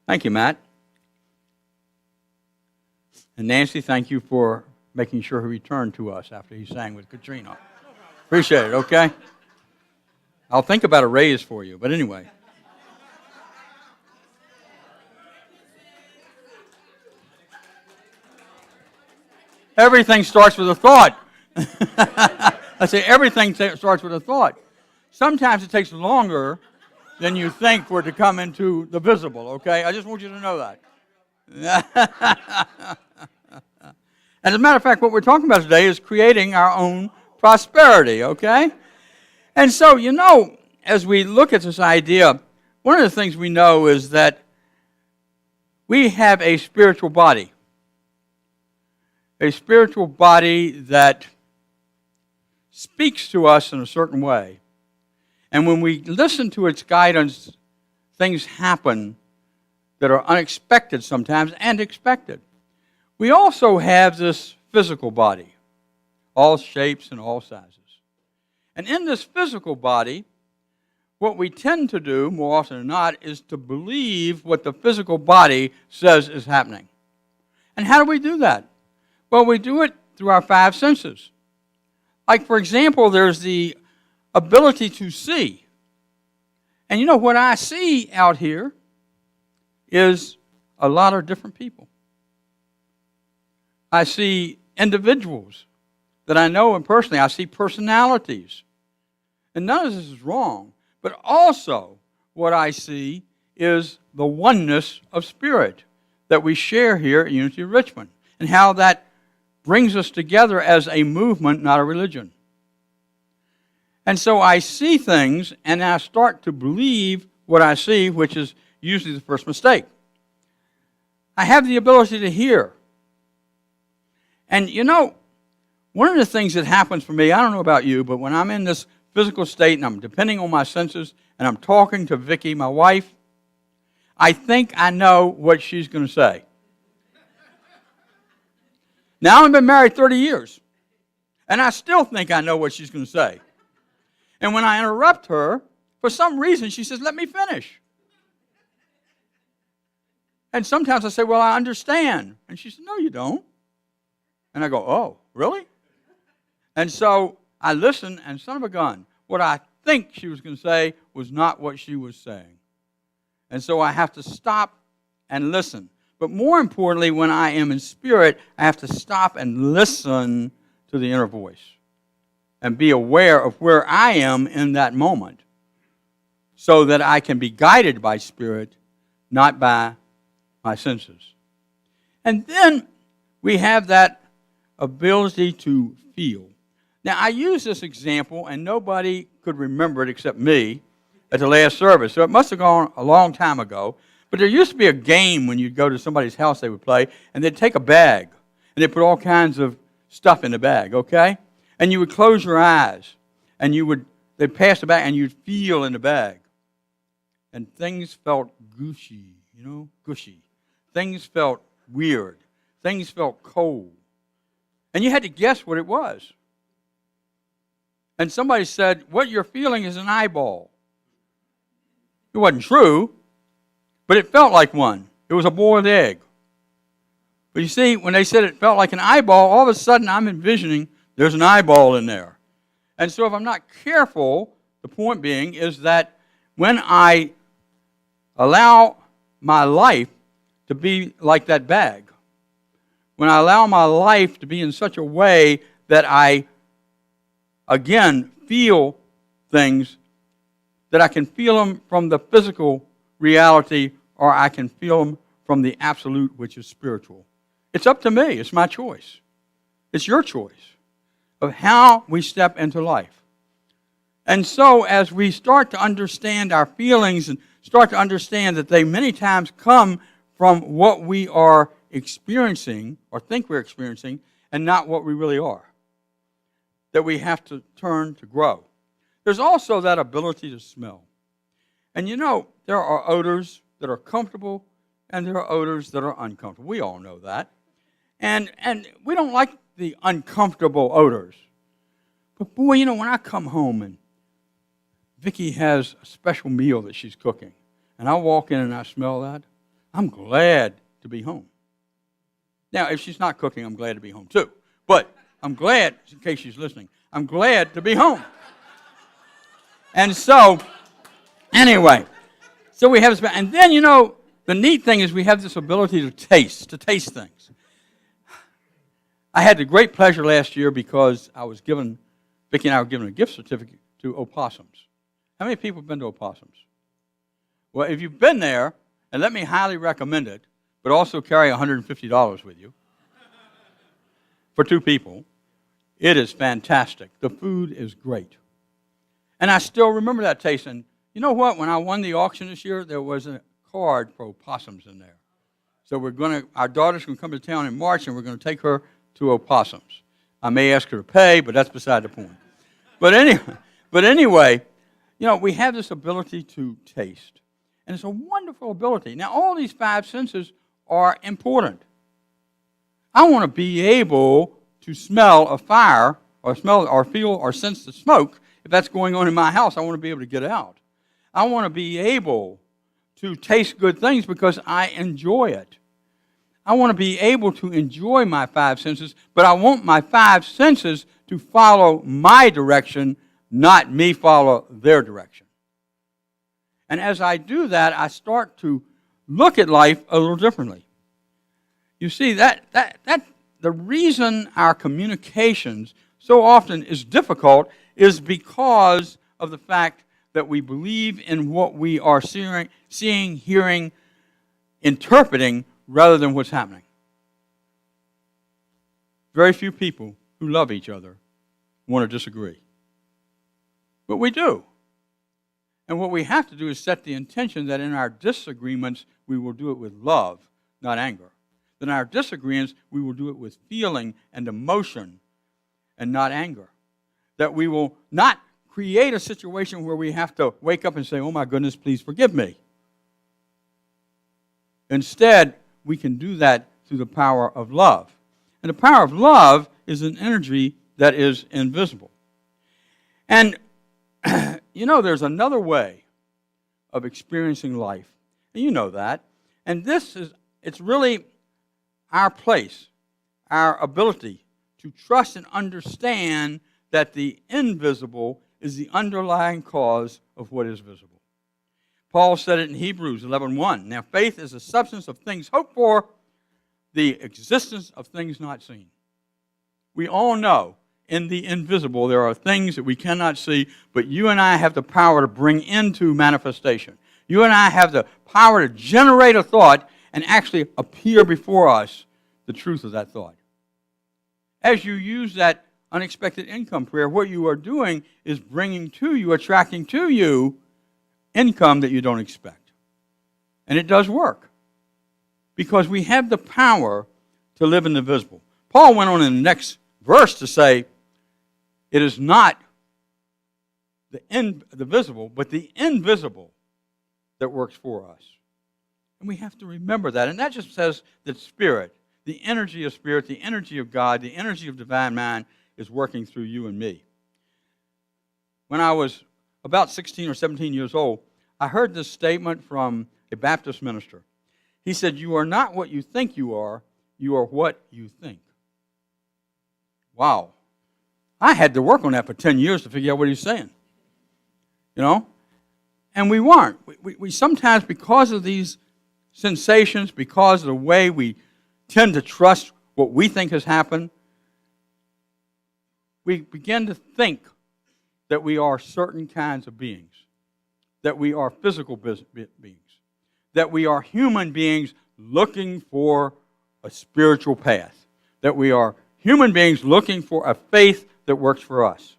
Thank you, Matt. And Nancy, thank you for making sure he returned to us after he sang with Katrina. Appreciate it, okay? I'll think about a raise for you, but anyway. Everything starts with a thought. I say everything starts with a thought. Sometimes it takes longer than you think for it to come into the visible, okay? I just want you to know that. As a matter of fact, what we're talking about today is creating our own prosperity, okay? And so, as we look at this idea, one of the things we know is that we have a spiritual body. A spiritual body that speaks to us in a certain way. And when we listen to its guidance, things happen that are unexpected sometimes and expected. We also have this physical body, all shapes and all sizes. And in this physical body, what we tend to do, more often than not, is to believe what the physical body says is happening. And how do we do that? Well, we do it through our five senses. Like, for example, there's the ability to see. And what I see out here is a lot of different people. I see individuals that I know and personally. I see personalities. And none of this is wrong. But also, what I see is the oneness of spirit that we share here at Unity of Richmond, and how that brings us together as a movement, not a religion. And so I see things, and I start to believe what I see, which is usually the first mistake. I have the ability to hear. And one of the things that happens for me, I don't know about you, but when I'm in this physical state and I'm depending on my senses and I'm talking to Vicki, my wife, I think I know what she's going to say. Now, I've been married 30 years, and I still think I know what she's going to say. And when I interrupt her, for some reason, she says, "Let me finish." And sometimes I say, "Well, I understand." And she says, "No, you don't." And I go, "Oh, really?" And so I listen, and son of a gun, what I think she was going to say was not what she was saying. And so I have to stop and listen. But more importantly, when I am in spirit, I have to stop and listen to the inner voice and be aware of where I am in that moment so that I can be guided by spirit, not by my senses. And then we have that ability to feel. Now, I use this example, and nobody could remember it except me at the last service, so it must have gone a long time ago. But there used to be a game when you'd go to somebody's house they would play, and they'd take a bag, and they'd put all kinds of stuff in the bag, okay? And you would close your eyes, and they'd pass the bag, and you'd feel in the bag. And things felt gushy, gushy. Things felt weird. Things felt cold. And you had to guess what it was. And somebody said, "What you're feeling is an eyeball." It wasn't true, but it felt like one. It was a boiled egg. But you see, when they said it felt like an eyeball, all of a sudden I'm envisioning there's an eyeball in there. And so if I'm not careful, the point being is that when I allow my life to be like that bag, when I allow my life to be in such a way that I, again, feel things, that I can feel them from the physical reality or I can feel them from the absolute, which is spiritual. It's up to me. It's my choice. It's your choice of how we step into life. And so as we start to understand our feelings and start to understand that they many times come from what we are experiencing or think we're experiencing and not what we really are, that we have to turn to grow. There's also that ability to smell. And there are odors that are comfortable and there are odors that are uncomfortable. We all know that. And we don't like the uncomfortable odors. But boy, when I come home and Vicki has a special meal that she's cooking, and I walk in and I smell that, I'm glad to be home. Now, if she's not cooking, I'm glad to be home too. But I'm glad, in case she's listening, I'm glad to be home. And so, anyway, so we have this, and then, the neat thing is we have this ability to taste things. I had the great pleasure last year because Vicki and I were given a gift certificate to Opossums. How many people have been to Opossums? Well, if you've been there, and let me highly recommend it, but also carry $150 with you for 2 people, it is fantastic. The food is great. And I still remember that taste. And you know what? When I won the auction this year, there was a card for Opossums in there. So our daughter's going to come to town in March, and we're going to take her to Opossums. I may ask her to pay, but that's beside the point. But anyway, we have this ability to taste. And it's a wonderful ability. Now, all these 5 senses are important. I want to be able to smell a fire or smell or feel or sense the smoke. If that's going on in my house, I want to be able to get out. I want to be able to taste good things because I enjoy it. I want to be able to enjoy my 5 senses, but I want my 5 senses to follow my direction, not me follow their direction. And as I do that, I start to look at life a little differently. You see, that the reason our communications so often is difficult is because of the fact that we believe in what we are seeing, hearing, interpreting, rather than what's happening. Very few people who love each other want to disagree. But we do. And what we have to do is set the intention that in our disagreements, we will do it with love, not anger. That in our disagreements, we will do it with feeling and emotion and not anger. That we will not create a situation where we have to wake up and say, oh my goodness, please forgive me. Instead, we can do that through the power of love. And the power of love is an energy that is invisible. And there's another way of experiencing life. And you know that. And it's really our place, our ability to trust and understand that the invisible is the underlying cause of what is visible. Paul said it in Hebrews 11:1. Now, faith is the substance of things hoped for, the existence of things not seen. We all know in the invisible there are things that we cannot see, but you and I have the power to bring into manifestation. You and I have the power to generate a thought and actually appear before us the truth of that thought. As you use that unexpected income prayer, what you are doing is bringing to you, attracting to you, income that you don't expect. And it does work. Because we have the power to live in the visible. Paul went on in the next verse to say, it is not the visible, but the invisible that works for us. And we have to remember that. And that just says that spirit, the energy of spirit, the energy of God, the energy of divine mind is working through you and me. When I was about 16 or 17 years old, I heard this statement from a Baptist minister. He said, you are not what you think you are what you think. Wow. I had to work on that for 10 years to figure out what he's saying. And we weren't. We sometimes, because of these sensations, because of the way we tend to trust what we think has happened, we begin to think that we are certain kinds of beings, that we are physical beings, that we are human beings looking for a spiritual path, that we are human beings looking for a faith that works for us.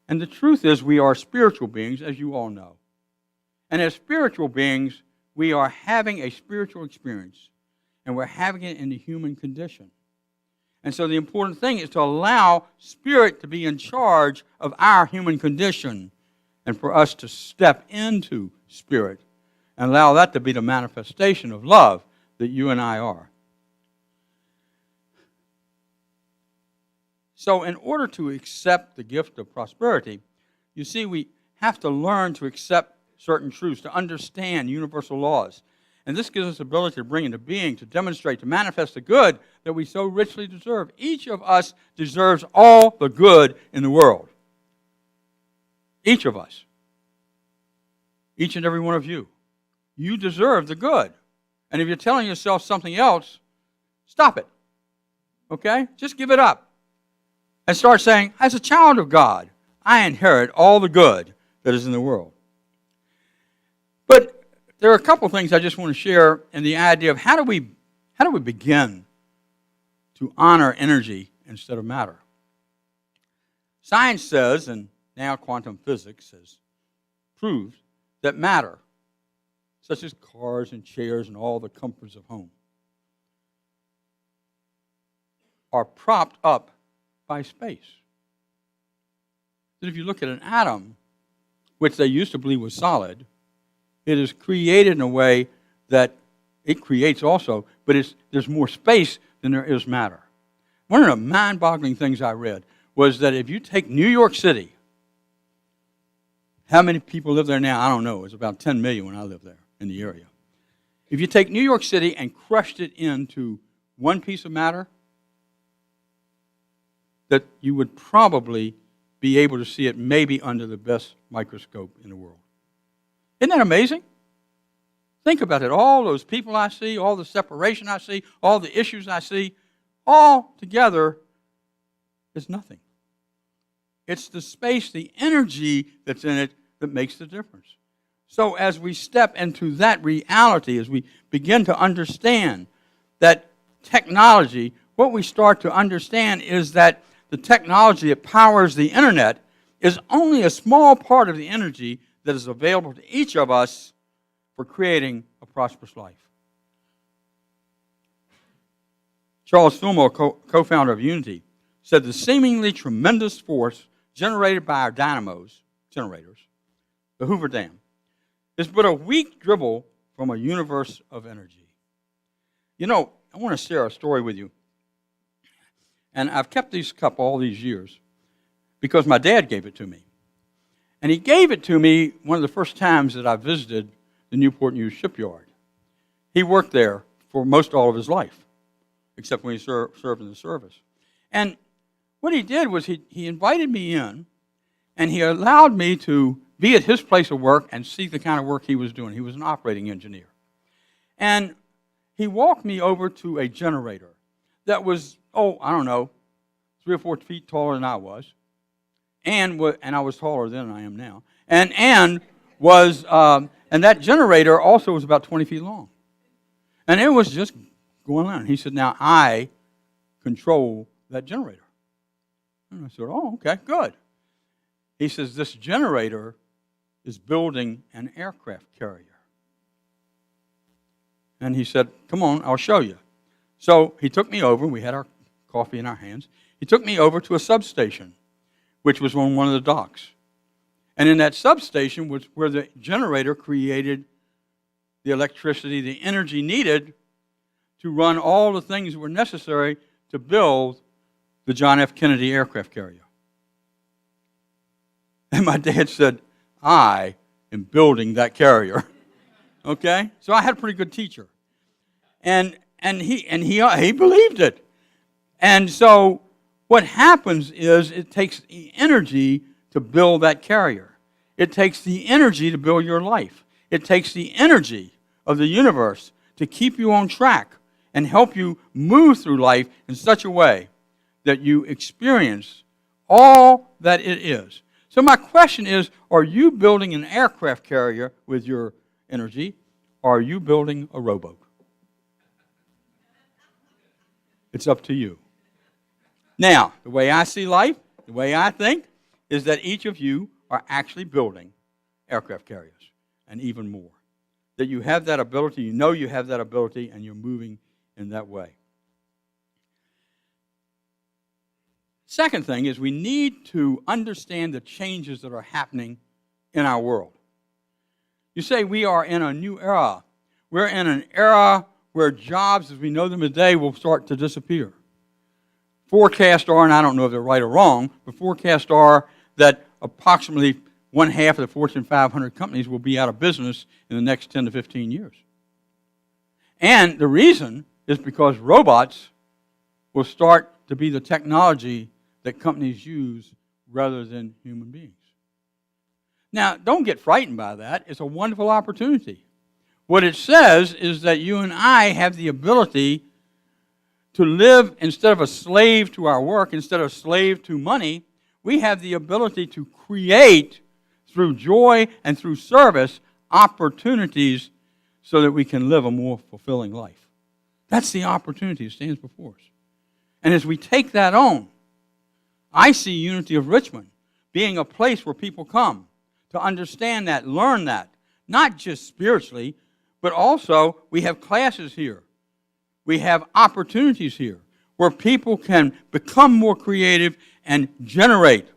And the truth is we are spiritual beings, as you all know. And as spiritual beings, we are having a spiritual experience, and we're having it in the human condition. And so the important thing is to allow spirit to be in charge of our human condition and for us to step into spirit and allow that to be the manifestation of love that you and I are. So in order to accept the gift of prosperity, you see, we have to learn to accept certain truths, to understand universal laws. And this gives us the ability to bring into being, to demonstrate, to manifest the good that we so richly deserve. Each of us deserves all the good in the world. Each of us. Each and every one of you. You deserve the good. And if you're telling yourself something else, stop it. Okay? Just give it up. And start saying, as a child of God, I inherit all the good that is in the world. But there are a couple things I just want to share in the idea of how do we begin to honor energy instead of matter. Science says, and now quantum physics has proved, that matter, such as cars and chairs and all the comforts of home, are propped up by space. That if you look at an atom, which they used to believe was solid, it is created in a way that it creates also, but there's more space than there is matter. One of the mind-boggling things I read was that if you take New York City, how many people live there now? I don't know. It was about 10 million when I lived there in the area. If you take New York City and crushed it into one piece of matter, that you would probably be able to see it maybe under the best microscope in the world. Isn't that amazing? Think about it. All those people I see, all the separation I see, all the issues I see, all together is nothing. It's the space, the energy that's in it that makes the difference. So as we step into that reality, as we begin to understand that technology, what we start to understand is that the technology that powers the internet is only a small part of the energy that is available to each of us for creating a prosperous life. Charles Fillmore, co-founder of Unity, said the seemingly tremendous force generated by our generators, the Hoover Dam, is but a weak dribble from a universe of energy. You know, I want to share a story with you. And I've kept this cup all these years because my dad gave it to me. And he gave it to me one of the first times that I visited the Newport News shipyard. He worked there for most all of his life, except when he served in the service. And what he did was he invited me in, and he allowed me to be at his place of work and see the kind of work he was doing. He was an operating engineer. And he walked me over to a generator that was, I don't know, 3 or 4 feet taller than I was. And I was taller then than I am now. And that generator also was about 20 feet long. And it was just going on. He said, now I control that generator. And I said, okay, good. He says, this generator is building an aircraft carrier. And he said, come on, I'll show you. So he took me over. We had our coffee in our hands. He took me over to a substation, which was on one of the docks. And in that substation was where the generator created the electricity, the energy needed to run all the things that were necessary to build the John F. Kennedy aircraft carrier. And my dad said, I am building that carrier. Okay? So I had a pretty good teacher. And he believed it. And so what happens is it takes the energy to build that carrier. It takes the energy to build your life. It takes the energy of the universe to keep you on track and help you move through life in such a way that you experience all that it is. So my question is, are you building an aircraft carrier with your energy, or are you building a rowboat? It's up to you. Now, the way I see life, the way I think, is that each of you are actually building aircraft carriers, and even more. That you have that ability, you know you have that ability, and you're moving in that way. Second thing is we need to understand the changes that are happening in our world. You say we are in a new era. We're in an era where jobs as we know them today will start to disappear. Forecasts are, and I don't know if they're right or wrong, but forecasts are that approximately 1/2 of the Fortune 500 companies will be out of business in the next 10 to 15 years. And the reason is because robots will start to be the technology that companies use rather than human beings. Now, don't get frightened by that. It's a wonderful opportunity. What it says is that you and I have the ability to live instead of a slave to our work, instead of a slave to money, we have the ability to create through joy and through service opportunities so that we can live a more fulfilling life. That's the opportunity that stands before us. And as we take that on, I see Unity of Richmond being a place where people come to understand that, learn that, not just spiritually, but also we have classes here. We have opportunities here where people can become more creative and generate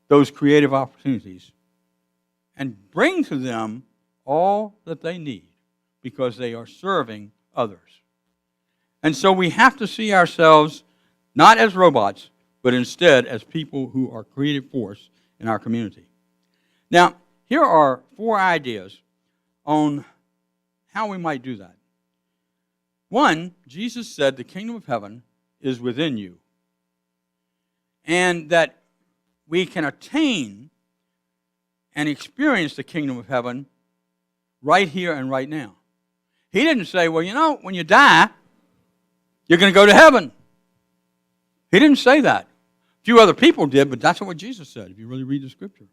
those creative opportunities and bring to them all that they need because they are serving others. And so we have to see ourselves not as robots, but instead as people who are creative force in our community. Now, here are 4 ideas on how we might do that. 1, Jesus said the kingdom of heaven is within you, and that we can attain and experience the kingdom of heaven right here and right now. He didn't say, well, you know, when you die, you're going to go to heaven. He didn't say that. A few other people did, but that's not what Jesus said, if you really read the scripture.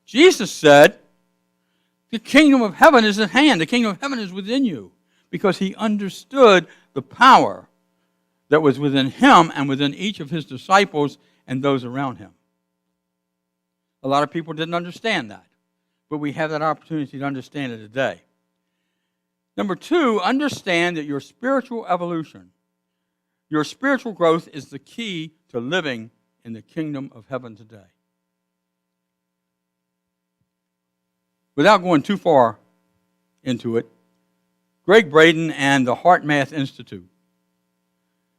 Jesus said, the kingdom of heaven is at hand. The kingdom of heaven is within you, because he understood the power that was within him and within each of his disciples and those around him. A lot of people didn't understand that, but we have that opportunity to understand it today. Number 2, understand that your spiritual evolution, your spiritual growth is the key to living in the kingdom of heaven today. Without going too far into it, Greg Braden and the Heart Math Institute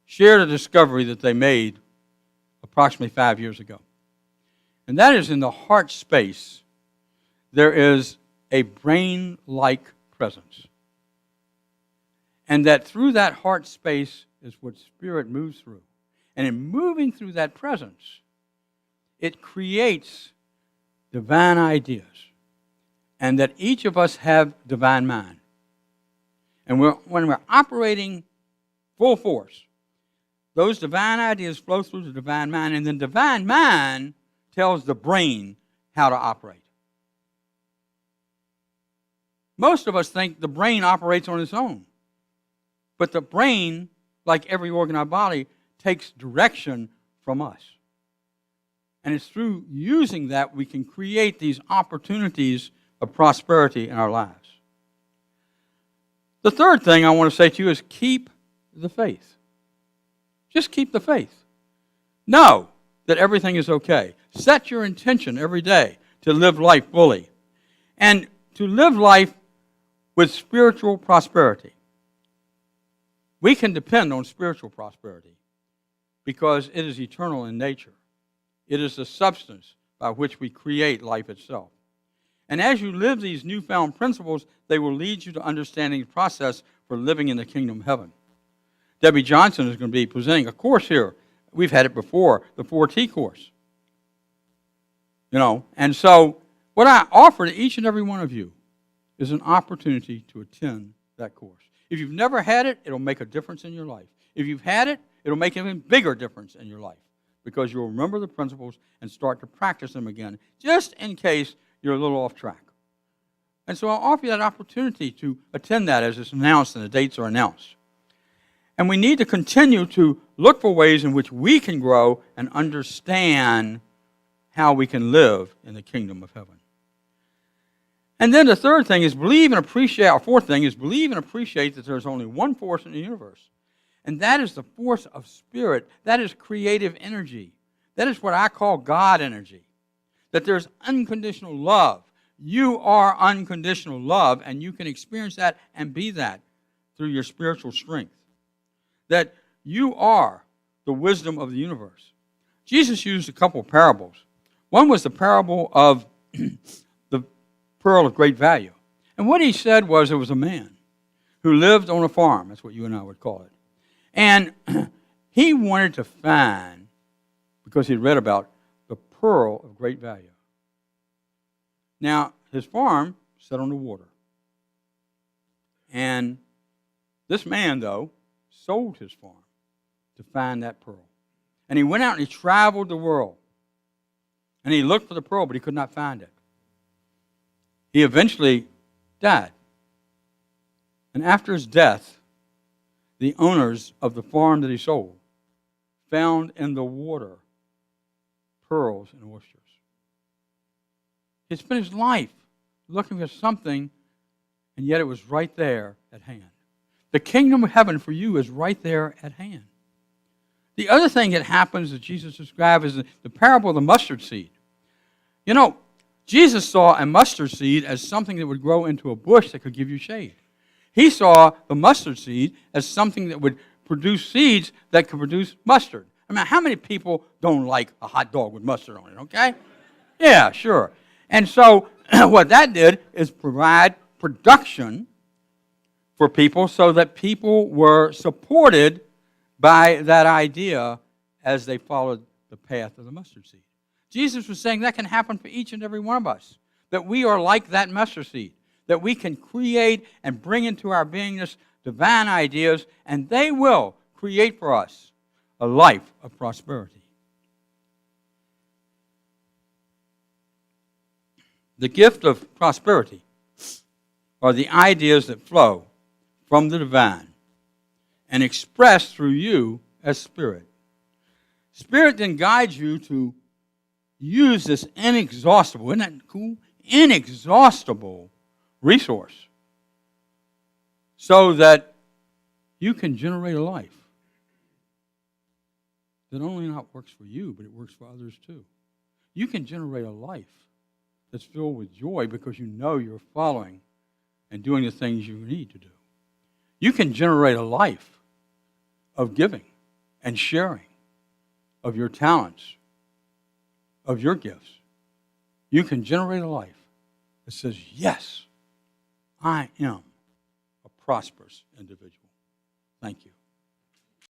shared a discovery that they made approximately 5 years ago. And that is, in the heart space, there is a brain-like presence. And that through that heart space is what spirit moves through. And in moving through that presence, it creates divine ideas. And that each of us have divine mind. And when we're operating full force, those divine ideas flow through the divine mind, and then divine mind tells the brain how to operate. Most of us think the brain operates on its own. But the brain, like every organ in our body, takes direction from us. And it's through using that we can create these opportunities of prosperity in our lives. The third thing I want to say to you is keep the faith. Just keep the faith. Know that everything is okay. Set your intention every day to live life fully and to live life with spiritual prosperity. We can depend on spiritual prosperity because it is eternal in nature. It is the substance by which we create life itself. And as you live these newfound principles, they will lead you to understanding the process for living in the kingdom of heaven. Debbie Johnson is going to be presenting a course here. We've had it before, the 4T course. And so what I offer to each and every one of you is an opportunity to attend that course. If you've never had it, it'll make a difference in your life. If you've had it, it'll make an even bigger difference in your life because you'll remember the principles and start to practice them again, just in case you're a little off track. And so I'll offer you that opportunity to attend that as it's announced and the dates are announced. And we need to continue to look for ways in which we can grow and understand how we can live in the kingdom of heaven. And then the third thing is fourth thing is believe and appreciate that there's only one force in the universe. And that is the force of spirit. That is creative energy. That is what I call God energy. That there's unconditional love. You are unconditional love, and you can experience that and be that through your spiritual strength. That you are the wisdom of the universe. Jesus used a couple of parables. One was the parable of the pearl of great value. And what he said was there was a man who lived on a farm. That's what you and I would call it. And he wanted to find, because he'd read about the pearl of great value. Now, his farm sat on the water. And this man, though, sold his farm to find that pearl. And he went out and he traveled the world. And he looked for the pearl, but he could not find it. He eventually died. And after his death, the owners of the farm that he sold found in the water pearls and oysters. He spent his life looking for something, and yet it was right there at hand. The kingdom of heaven for you is right there at hand. The other thing that happens that Jesus described is the parable of the mustard seed. You know, Jesus saw a mustard seed as something that would grow into a bush that could give you shade. He saw the mustard seed as something that would produce seeds that could produce mustard. I mean, how many people don't like a hot dog with mustard on it, okay? Yeah, sure. And so what that did is provide production for people so that people were supported by that idea as they followed the path of the mustard seed. Jesus was saying that can happen for each and every one of us, that we are like that mustard seed, that we can create and bring into our beingness divine ideas, and they will create for us a life of prosperity. The gift of prosperity are the ideas that flow from the divine and expressed through you as spirit. Spirit then guides you to use this inexhaustible, isn't that cool? Inexhaustible resource so that you can generate a life that only not works for you, but it works for others too. You can generate a life that's filled with joy because you know you're following and doing the things you need to do. You can generate a life of giving and sharing of your talents, of your gifts. You can generate a life that says, yes, I am a prosperous individual. Thank you.